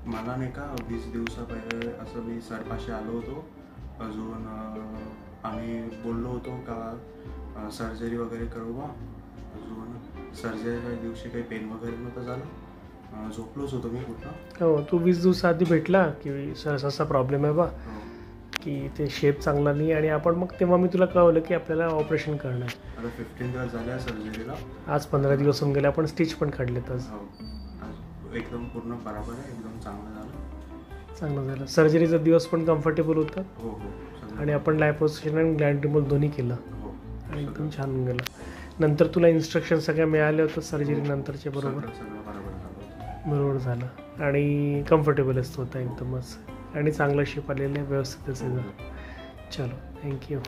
मला नाही का 20 दिवसापहिले असं मी सरापाशी आलो होतो. अजून आम्ही बोललो होतो का सर्जरी वगैरे करू बा. अजून सर्जरीच्या दिवशी काही पेन वगैरे नव्हतं झालं. झोपलोच होतो मी कुठं. हो, तू 20 दिवसाआधी भेटला की सर असा प्रॉब्लेम आहे बा की ते शेप चांगला नाही, आणि आपण मग तेव्हा मी तुला कळवलं की आपल्याला ऑपरेशन करणं आहे. आता 15 दिवस झाले आहे सर्जरीला. आज 15 दिवस होऊन गेले, आपण स्टिच पण काढलेत आज. एकदम पूर्ण बरोबर आहे, एकदम चांगलं झालं. सर्जरीचा दिवस पण कम्फर्टेबल होतं. हो. आणि आपण लायपोसक्शन आणि ग्लॅन्ड रिमूव्हल दोन्ही केलं. हो. आणि एकदम छान होऊन गेलं. नंतर तुला इन्स्ट्रक्शन सगळ्या मिळाल्या होतं सर्जरी नंतरचे बरोबर झालं. आणि कम्फर्टेबल असतो होता एकदमच, आणि चांगलं शेप आलेलं आहे, व्यवस्थित असेल. चलो, थँक्यू.